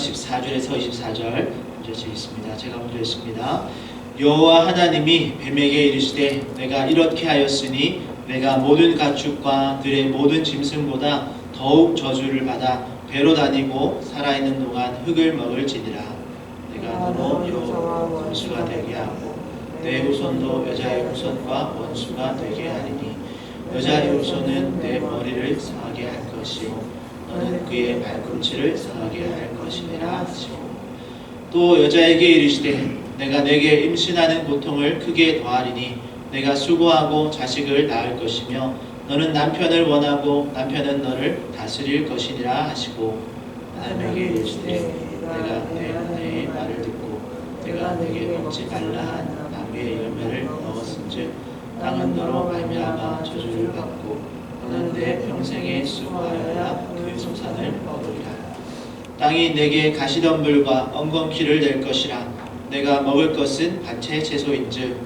14절에서 24절 먼저 읽겠습니다. 제가 먼저 읽습니다. 여호와 하나님이 뱀에게 이르시되 내가 이렇게 하였으니 내가 모든 가축과 들의 모든 짐승보다 더욱 저주를 받아 배로 다니고 살아있는 동안 흙을 먹을지니라. 내가 너로 여호와 원수가 되게 하고 내 후손도 여자의 후손과 원수가 되게 하리니 여자의 후손은 내 머리를 상하게 할 것이요 너는 그의 발꿈치를 상하게 할 것이니라 하시고 또 여자에게 이르시되 내가 내게 임신하는 고통을 크게 더하리니 내가 수고하고 자식을 낳을 것이며 너는 남편을 원하고 남편은 너를 다스릴 것이니라 하시고 하나님에게 이르시되 내가 내 말을 듣고 내가 내게 먹지 말라 한 나무의 열매를 먹었은즉 땅은 너로 말미암아 저주를 받고 너는 내 평생에 수고하여야 그 소산을 먹으리라. 땅이 내게 가시덤불과 엉겅퀴를 낼 것이라. 내가 먹을 것은 밭의 채소인즉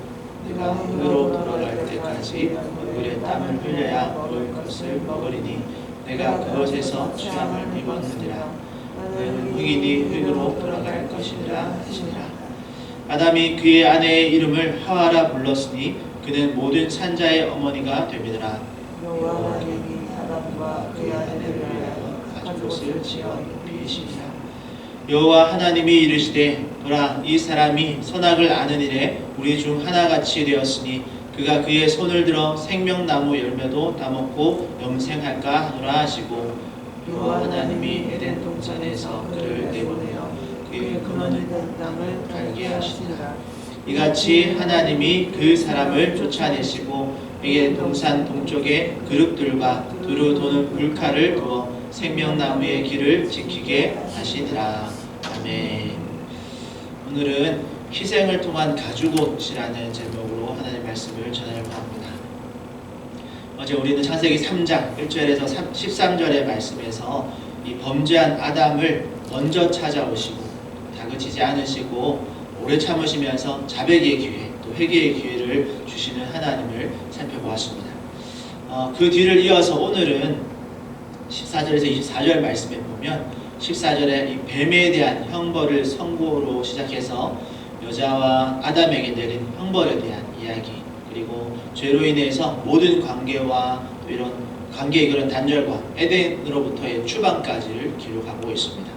내가 흙으로 돌아갈 때까지 얼굴에 땀을 흘려야 먹을 것을 먹으리니 내가 그것에서 취함을 입었느니라. 너는 흙이니 흙으로 돌아갈 것이니라 하시니라. 아담이 그의 아내의 이름을 하와라 불렀으니 그는 모든 산자의 어머니가 되미더라. 여호와 하나님이 아담과 그의 아내를 위하여 가죽옷을 지어 입히시니라. 여호와 하나님이 이르시되 보라 이 사람이 선악을 아는 일에 우리 중 하나같이 되었으니 그가 그의 손을 들어 생명나무 열매도 따먹고 영생할까 하노라 하시고 여호와 하나님이 에덴 동산에서 그를 내보내어 그의 근원을 땅을 갈게 하시니라. 이같이 하나님이 그 사람을 쫓아내시고 에덴 동산 동쪽에 그룹들과 두루 도는 불칼을 두어 생명나무의 길을 지키게 하시니라. 아멘. 오늘은 희생을 통한 가죽옷이라는 제목으로 하나님의 말씀을 전하려고 합니다. 어제 우리는 창세기 3장 1절에서 13절의 말씀에서 이 범죄한 아담을 먼저 찾아오시고 다그치지 않으시고 오래 참으시면서 자백의 기회 또 회개의 기회를 주시는 하나님을 살펴보았습니다. 그 뒤를 이어서 오늘은 14절에서 24절 말씀에 보면 14절에 이 뱀에 대한 형벌을 선고로 시작해서 여자와 아담에게 내린 형벌에 대한 이야기, 그리고 죄로 인해서 모든 관계와 또 이런 관계의 그런 단절과 에덴으로부터의 추방까지를 기록하고 있습니다.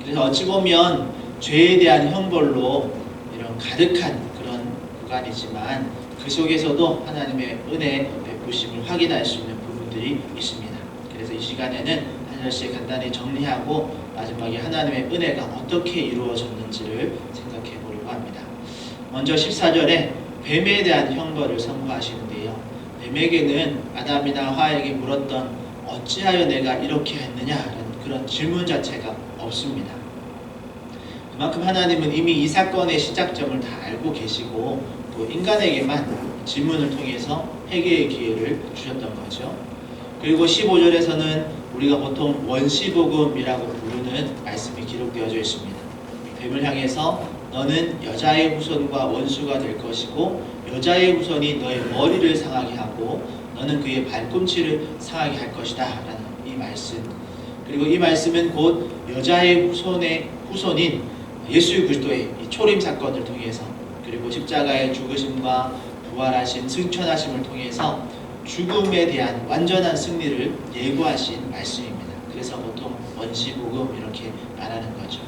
그래서 어찌 보면 죄에 대한 형벌로 이런 가득한 그런 구간이지만 그 속에서도 하나님의 은혜 베푸심을 확인할 수 있는 부분들이 있습니다. 그래서 이 시간에는 한 절씩 간단히 정리하고 마지막에 하나님의 은혜가 어떻게 이루어졌는지를 생각해 보려고 합니다. 먼저 14절에 뱀에 대한 형벌을 선고하시는데요. 뱀에게는 아담이나 하와에게 물었던 어찌하여 내가 이렇게 했느냐라는 그런 질문 자체가 없습니다. 그만큼 하나님은 이미 이 사건의 시작점을 다 알고 계시고 또 인간에게만 질문을 통해서 회개의 기회를 주셨던 거죠. 그리고 15절에서는 우리가 보통 원시복음이라고 부르는 말씀이 기록되어져 있습니다. 뱀을 향해서 너는 여자의 후손과 원수가 될 것이고 여자의 후손이 너의 머리를 상하게 하고 너는 그의 발꿈치를 상하게 할 것이다 라는 이 말씀, 그리고 이 말씀은 곧 여자의 후손인 예수 그리스도의 이 초림 사건을 통해서 그리고 십자가의 죽으심과 부활하신 승천하심을 통해서 죽음에 대한 완전한 승리를 예고하신 말씀입니다. 그래서 보통 원시복음 이렇게 말하는 거죠.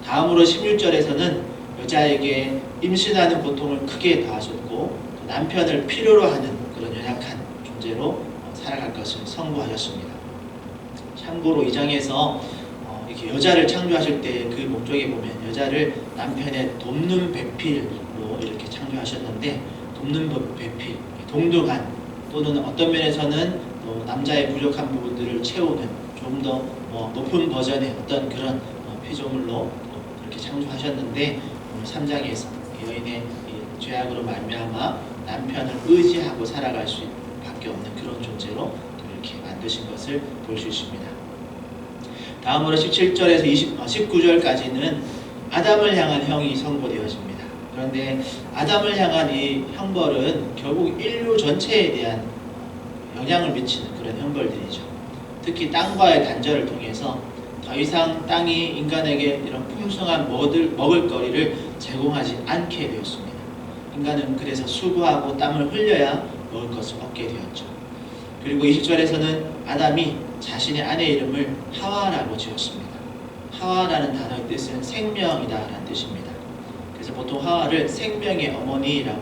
다음으로 16절에서는 여자에게 임신하는 고통을 크게 더하셨고 남편을 필요로 하는 그런 연약한 존재로 살아갈 것을 선고하셨습니다. 참고로 이 장에서 이렇게 여자를 창조하실 때 그 목적에 보면 여자를 남편의 돕는 배필로 이렇게 창조하셨는데, 돕는 배필, 동등한 또는 어떤 면에서는 남자의 부족한 부분들을 채우는 좀 더 높은 버전의 어떤 그런 피조물로 그렇게 창조하셨는데, 오늘 3장에서 여인의 죄악으로 말미암아 남편을 의지하고 살아갈 수밖에 없는 그런 존재로 이렇게 만드신 것을 볼 수 있습니다. 다음으로 17절에서 19절까지는 아담을 향한 형이 선고되어집니다. 그런데 아담을 향한 이 형벌은 결국 인류 전체에 대한 영향을 미치는 그런 형벌들이죠. 특히 땅과의 단절을 통해서 더 더 이상 땅이 인간에게 이런 풍성한 먹을거리를 제공하지 않게 되었습니다. 인간은 그래서 수고하고 땀을 흘려야 먹을 것을 얻게 되었죠. 그리고 20절에서는 아담이 자신의 아내 이름을 하와라고 지었습니다. 하와라는 단어의 뜻은 생명이다라는 뜻입니다. 그래서 보통 하와를 생명의 어머니라고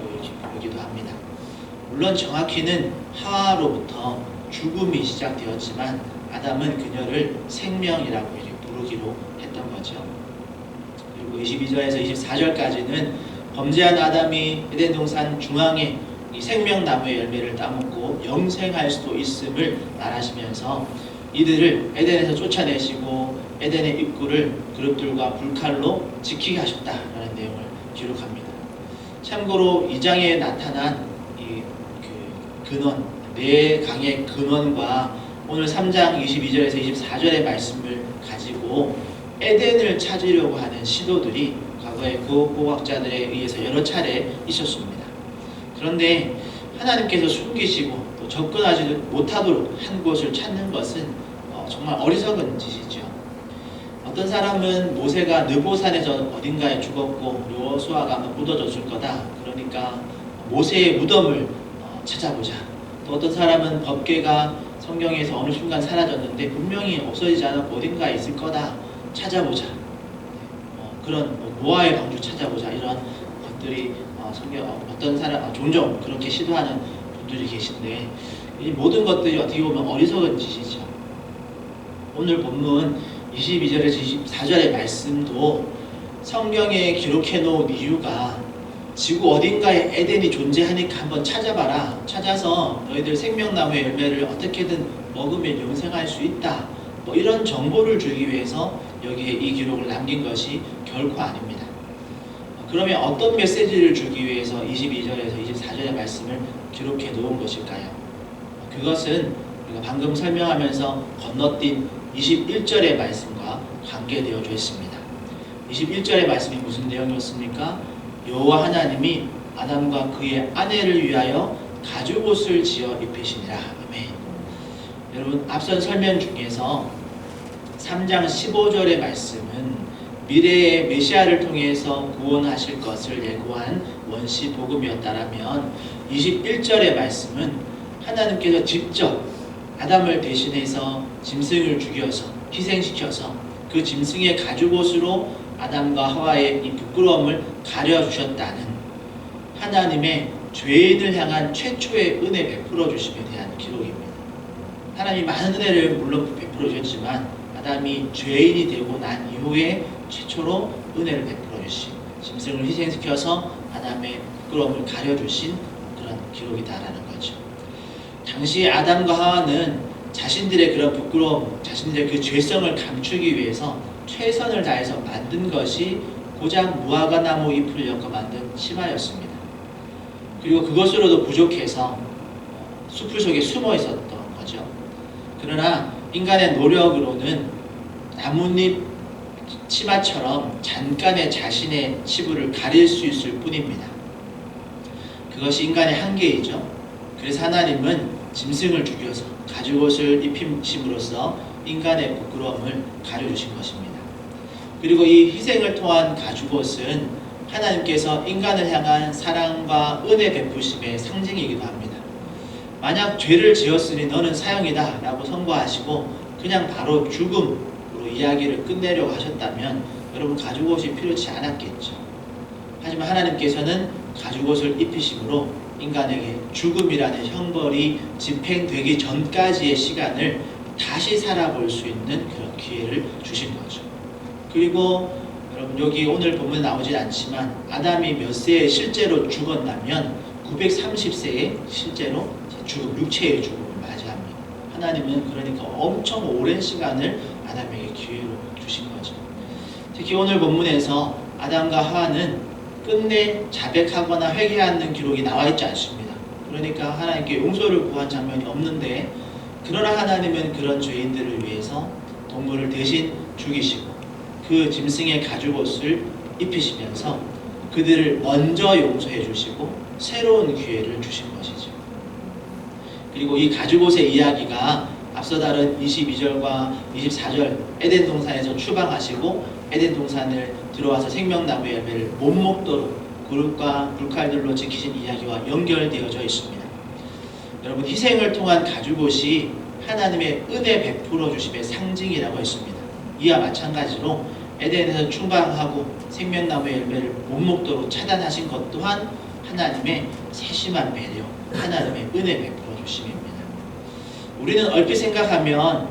부르기도 합니다. 물론 정확히는 하와로부터 죽음이 시작되었지만 아담은 그녀를 생명이라고 부르기로 했던 거죠. 그리고 22절에서 24절까지는 범죄한 아담이 에덴 동산 중앙에 이 생명나무의 열매를 따먹고 영생할 수도 있음을 말하시면서 이들을 에덴에서 쫓아내시고 에덴의 입구를 그룹들과 불칼로 지키게 하셨다라는 내용을 기록합니다. 참고로 2장에 나타난 그 근원, 네 강의 근원과 오늘 3장 22절에서 24절의 말씀을 가지고 에덴을 찾으려고 하는 시도들이 과거에 고고학자들에 의해서 여러 차례 있었습니다. 그런데 하나님께서 숨기시고 또 접근하지 못하도록 한 곳을 찾는 것은 정말 어리석은 짓이죠. 어떤 사람은 모세가 느보산에서 어딘가에 죽었고 여호수아가 아마 묻어졌을 거다. 그러니까 모세의 무덤을 찾아보자. 또 어떤 사람은 법궤가 성경에서 어느 순간 사라졌는데 분명히 없어지지 않았고 어딘가에 있을 거다. 찾아보자. 그런 노아의 방주 찾아보자. 이런 것들이 어떤 사람 종종 그렇게 시도하는 분들이 계신데 이 모든 것들이 어떻게 보면 어리석은 짓이죠. 오늘 본문 22절에서 24절의 말씀도 성경에 기록해 놓은 이유가 지구 어딘가에 에덴이 존재하니까 한번 찾아봐라. 찾아서 너희들 생명나무의 열매를 어떻게든 먹으면 영생할 수 있다. 뭐 이런 정보를 주기 위해서 여기에 이 기록을 남긴 것이 결코 아닙니다. 그러면 어떤 메시지를 주기 위해서 22절에서 24절의 말씀을 기록해 놓은 것일까요? 그것은 우리가 방금 설명하면서 건너뛴 21절의 말씀과 관계되어져 있습니다. 21절의 말씀이 무슨 내용이었습니까? 여호와 하나님이 아담과 그의 아내를 위하여 가죽옷을 지어 입히시니라. 아멘. 여러분 앞선 설명 중에서 3장 15절의 말씀은 미래의 메시아를 통해서 구원하실 것을 예고한 원시 복음이었다라면 21절의 말씀은 하나님께서 직접 아담을 대신해서 짐승을 죽여서 희생시켜서 그 짐승의 가죽옷으로 아담과 하와의 이 부끄러움을 가려주셨다는 하나님의 죄인을 향한 최초의 은혜 베풀어 주심에 대한 기록입니다. 하나님이 많은 은혜를 물론 베풀어 주셨지만 아담이 죄인이 되고 난 이후에 최초로 은혜를 베풀어 주신 짐승을 희생시켜서 아담의 부끄러움을 가려주신 그런 기록이다라는 거죠. 당시 아담과 하와는 자신들의 그런 부끄러움, 자신들의 그 죄성을 감추기 위해서 최선을 다해서 만든 것이 고작 무화과나무 잎을 엮어 만든 치마였습니다. 그리고 그것으로도 부족해서 숲을 속에 숨어 있었던 거죠. 그러나 인간의 노력으로는 나뭇잎 치마처럼 잠깐의 자신의 치부를 가릴 수 있을 뿐입니다. 그것이 인간의 한계이죠. 그래서 하나님은 짐승을 죽여서 가죽옷을 입히심으로써 인간의 부끄러움을 가려주신 것입니다. 그리고 이 희생을 통한 가죽옷은 하나님께서 인간을 향한 사랑과 은혜 베푸심의 상징이기도 합니다. 만약 죄를 지었으니 너는 사형이다 라고 선고하시고 그냥 바로 죽음으로 이야기를 끝내려고 하셨다면 여러분 가죽옷이 필요치 않았겠죠. 하지만 하나님께서는 가죽옷을 입히심으로 인간에게 죽음이라는 형벌이 집행되기 전까지의 시간을 다시 살아볼 수 있는 그런 기회를 주신 거죠. 그리고 여러분 여기 오늘 본문에 나오진 않지만 아담이 몇 세에 실제로 죽었냐면 930세에 실제로 죽음, 육체의 죽음을 맞이합니다. 하나님은 그러니까 엄청 오랜 시간을 아담에게 기회로 주신 거죠. 특히 오늘 본문에서 아담과 하와는 끝내 자백하거나 회개하는 기록이 나와 있지 않습니다. 그러니까 하나님께 용서를 구한 장면이 없는데 그러나 하나님은 그런 죄인들을 위해서 동물을 대신 죽이시고 그 짐승의 가죽옷을 입히시면서 그들을 먼저 용서해 주시고 새로운 기회를 주신 것이죠. 그리고 이 가죽옷의 이야기가 앞서 다룬 22절과 24절 에덴 동산에서 추방하시고 에덴 동산을 들어와서 생명나무의 열매를 못 먹도록 그릇과 불칼들로 지키신 이야기와 연결되어져 있습니다. 여러분, 희생을 통한 가죽옷이 하나님의 은혜 베풀어 주심의 상징이라고 했습니다. 이와 마찬가지로 에덴에서 추방하고 생명나무의 열매를 못 먹도록 차단하신 것 또한 하나님의 세심한 배려, 하나님의 은혜 베풀어 주심입니다. 우리는 얼핏 생각하면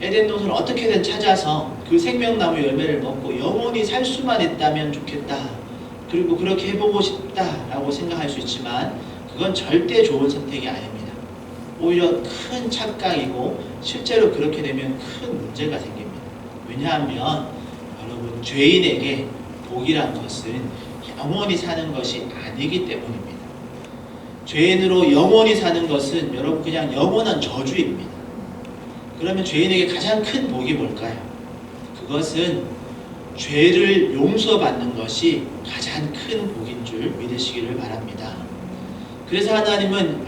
에덴 동산을 어떻게든 찾아서 그 생명나무 열매를 먹고 영원히 살 수만 있다면 좋겠다, 그리고 그렇게 해보고 싶다라고 생각할 수 있지만 그건 절대 좋은 선택이 아닙니다. 오히려 큰 착각이고 실제로 그렇게 되면 큰 문제가 생깁니다. 왜냐하면 여러분, 죄인에게 복이란 것은 영원히 사는 것이 아니기 때문입니다. 죄인으로 영원히 사는 것은 여러분 그냥 영원한 저주입니다. 그러면 죄인에게 가장 큰 복이 뭘까요? 그것은 죄를 용서받는 것이 가장 큰 복인 줄 믿으시기를 바랍니다. 그래서 하나님은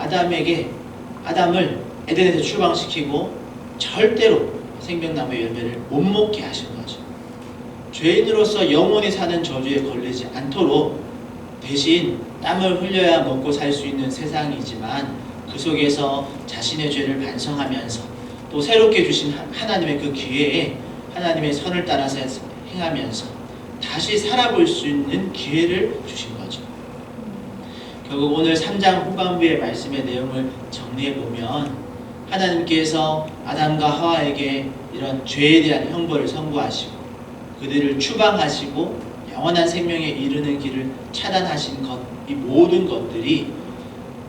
아담을 에덴에서 추방시키고 절대로 생명나무의 열매를 못 먹게 하신 거죠. 죄인으로서 영원히 사는 저주에 걸리지 않도록 대신 땀을 흘려야 먹고 살 수 있는 세상이지만 그 속에서 자신의 죄를 반성하면서 또 새롭게 주신 하나님의 그 기회에 하나님의 선을 따라서 행하면서 다시 살아볼 수 있는 기회를 주신 거죠. 결국 오늘 3장 후반부의 말씀의 내용을 정리해보면 하나님께서 아담과 하와에게 이런 죄에 대한 형벌을 선고하시고 그들을 추방하시고 영원한 생명에 이르는 길을 차단하신 것, 이 모든 것들이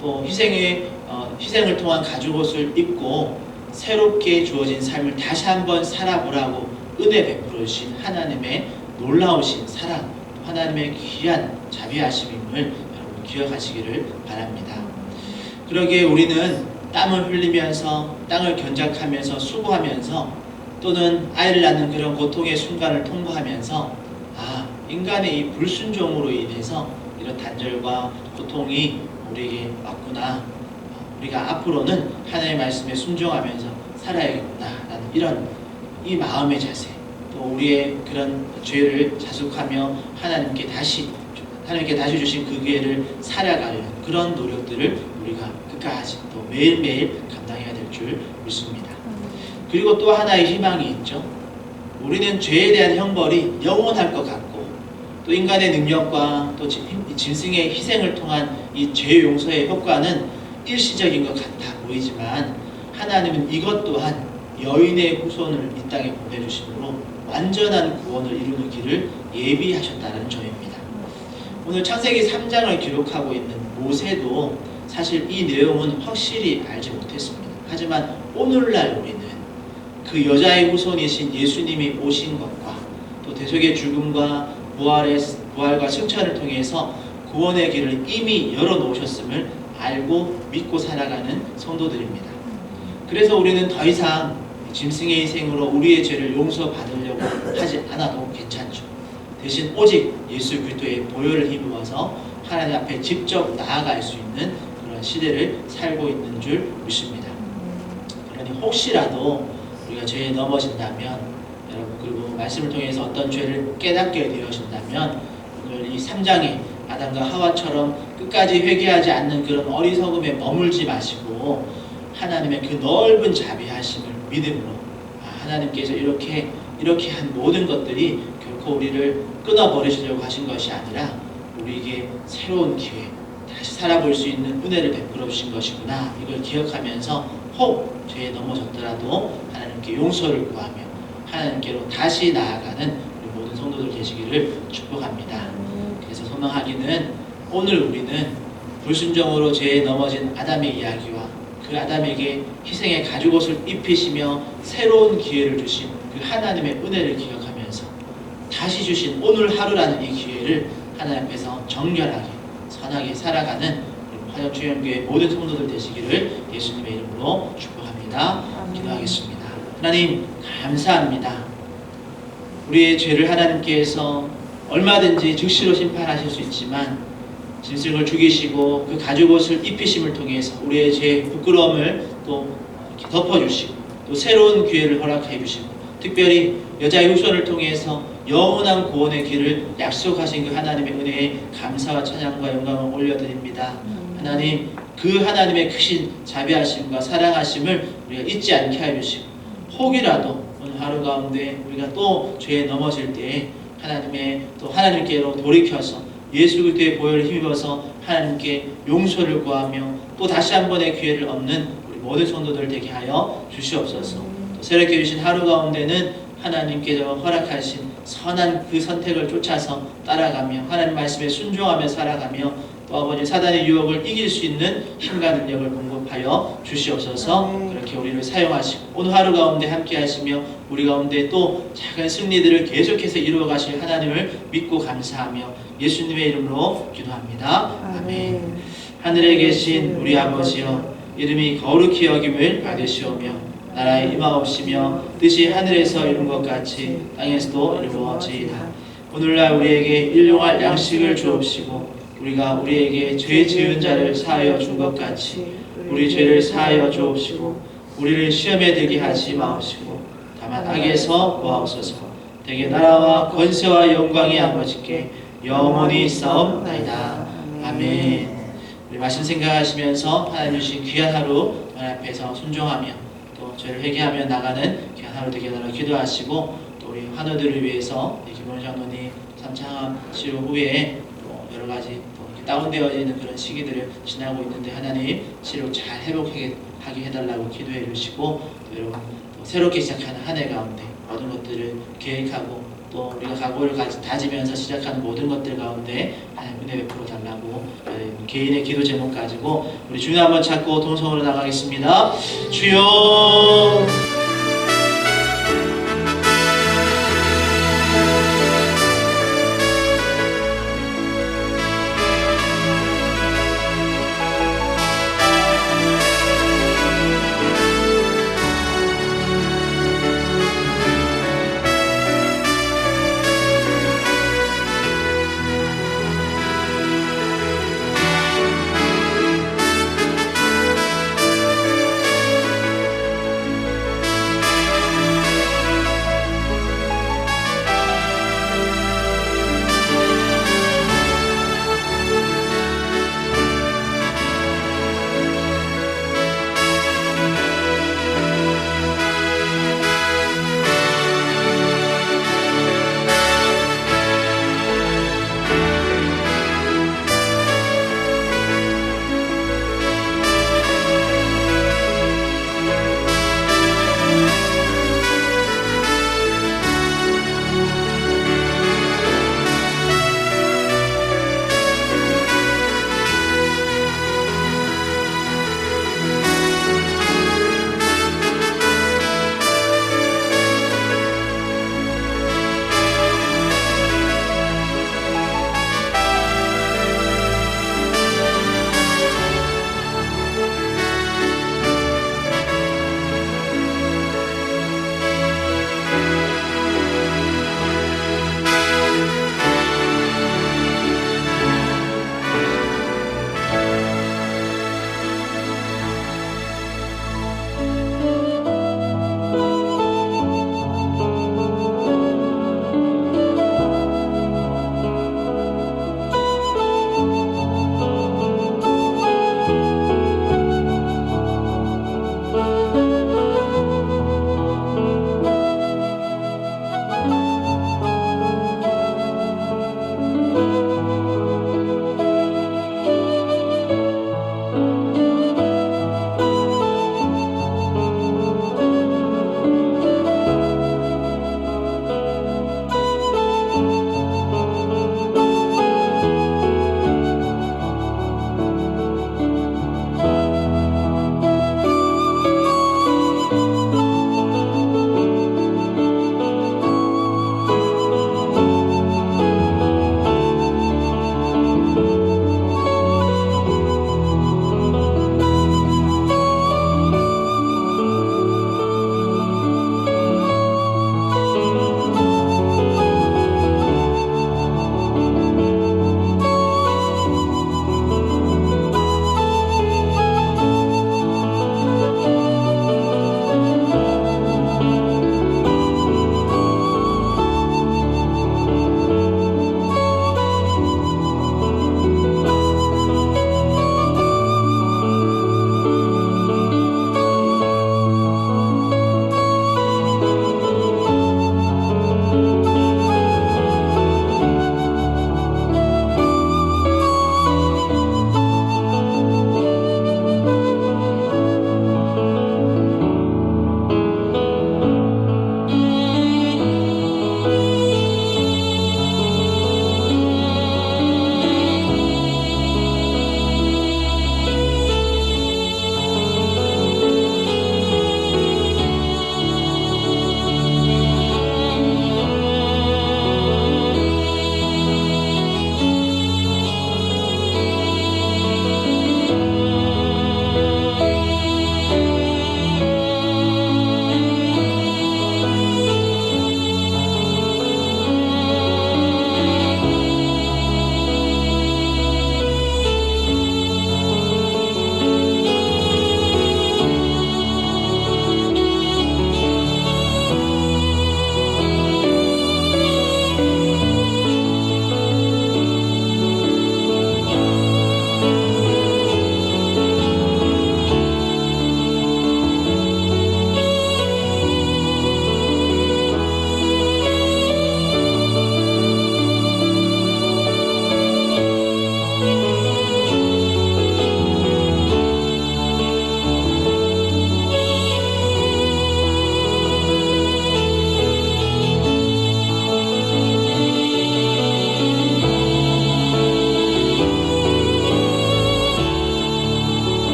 또 희생을 통한 가죽옷을 입고 새롭게 주어진 삶을 다시 한번 살아보라고 은혜 베풀어 주신 하나님의 놀라우신 사랑, 하나님의 귀한 자비하심임을 여러분 기억하시기를 바랍니다. 그러기에 우리는 땀을 흘리면서 땅을 견작하면서 수고하면서 또는 아이를 낳는 그런 고통의 순간을 통과하면서 인간의 이 불순종으로 인해서 이런 단절과 고통이 우리에게 왔구나, 우리가 앞으로는 하나님의 말씀에 순종하면서 살아야겠구나 라는 이런 이 마음의 자세, 또 우리의 그런 죄를 자숙하며 하나님께 다시 주신 그 기회를 살아가려는 그런 노력들을 우리가 끝까지 또 매일매일 감당해야 될 줄 믿습니다. 그리고 또 하나의 희망이 있죠. 우리는 죄에 대한 형벌이 영원할 것 같고 또 인간의 능력과 또 짐승의 희생을 통한 이 죄 용서의 효과는 일시적인 것 같아 보이지만 하나님은 이것 또한 여인의 후손을 이 땅에 보내주심으로 완전한 구원을 이루는 길을 예비하셨다는 점입니다. 오늘 창세기 3장을 기록하고 있는 모세도 사실 이 내용은 확실히 알지 못했습니다. 하지만 오늘날 우리는 그 여자의 후손이신 예수님이 오신 것과 또 대속의 죽음과 부활과 승천을 통해서 구원의 길을 이미 열어놓으셨음을 알고 믿고 살아가는 성도들입니다. 그래서 우리는 더 이상 짐승의 희생으로 우리의 죄를 용서받으려고 하지 않아도 괜찮죠. 대신 오직 예수 그리스도의 보혈을 힘입어서 하나님 앞에 직접 나아갈 수 있는 그런 시대를 살고 있는 줄 믿습니다. 그러니 혹시라도 우리가 죄에 넘어진다면, 여러분, 그리고 말씀을 통해서 어떤 죄를 깨닫게 되어진다면 오늘 이 3장에 아담과 하와처럼 끝까지 회개하지 않는 그런 어리석음에 머물지 마시고 하나님의 그 넓은 자비하심을 믿음으로 하나님께서 이렇게 한 모든 것들이 결코 우리를 끊어버리시려고 하신 것이 아니라 우리에게 새로운 기회, 다시 살아볼 수 있는 은혜를 베풀어 주신 것이구나, 이걸 기억하면서 혹 죄에 넘어졌더라도 하나님께 용서를 구하며 하나님께로 다시 나아가는 우리 모든 성도들 되시기를 축복합니다. 그래서 소망하기는 오늘 우리는 불순종으로 죄에 넘어진 아담의 이야기와 그 아담에게 희생의 가죽옷을 입히시며 새로운 기회를 주신 그 하나님의 은혜를 기억하면서 다시 주신 오늘 하루라는 이 기회를 하나님 앞에서 정결하게 선하게 살아가는 화정초연교회 모든 성도들 되시기를 예수님의 이름으로 축복합니다. 기도하겠습니다. 하나님 감사합니다. 우리의 죄를 하나님께서 얼마든지 즉시로 심판하실 수 있지만 짐승을 죽이시고 그 가죽옷을 입히심을 통해서 우리의 죄 부끄러움을 또 이렇게 덮어주시고 또 새로운 기회를 허락해 주시고 특별히 여자의 후손을 통해서 영원한 구원의 길을 약속하신 그 하나님의 은혜에 감사와 찬양과 영광을 올려드립니다. 하나님, 그 하나님의 크신 자비하심과 사랑하심을 우리가 잊지 않게 해주시고 혹이라도 오늘 하루 가운데 우리가 또 죄에 넘어질 때에 하나님께로 돌이켜서 예수 그리스도의 보혈을 힘입어서 하나님께 용서를 구하며 또 다시 한 번의 기회를 얻는 우리 모든 성도들 되게 하여 주시옵소서. 또 새롭게 주신 하루 가운데는 하나님께서 허락하신 선한 그 선택을 쫓아서 따라가며 하나님 말씀에 순종하며 살아가며 또 아버지 사단의 유혹을 이길 수 있는 힘과 능력을 공급하여 주시옵소서. 그렇게 우리를 사용하시고 오늘 하루 가운데 함께 하시며 우리 가운데 또 작은 승리들을 계속해서 이루어 가실 하나님을 믿고 감사하며 예수님의 이름으로 기도합니다. 아멘. 하늘에 계신 우리 아버지여, 이름이 거룩히 여김을 받으시오며 나라에 임하옵시며 뜻이 하늘에서 이룬 것 같이 땅에서도 이루어지이다. 오늘날 우리에게 일용할 양식을 주옵시고 우리가 우리에게 죄 지은 자를 사하여 준 것 같이 우리 죄를 사하여 주옵시고 우리를 시험에 들게 하지 마옵시고 다만 악에서 구하옵소서. 대개 나라와 권세와 영광이 아버지께 영원히 싸움나이다. 아멘. 우리 말씀 생각하시면서 하나님 주신 귀한 하루 하나님 앞에서 순종하며 또 죄를 회개하며 나가는 귀한 하루 되게 하라 기도하시고 또 우리 환우들을 위해서 김원 장로님 3차 치료 후에 또 여러 가지 다운되어 있는 그런 시기들을 지나고 있는데 하나님 치료 잘 회복하게 해달라고 기도해 주시고 또 여러분 또 새롭게 시작하는 한 해 가운데 모든 것들을 계획하고 또 우리가 각오를 다지면서 시작하는 모든 것들 가운데 하나님 은혜 베풀어 달라고 개인의 기도 제목 가지고 우리 주님 한번 찾고 동성으로 나가겠습니다. 주여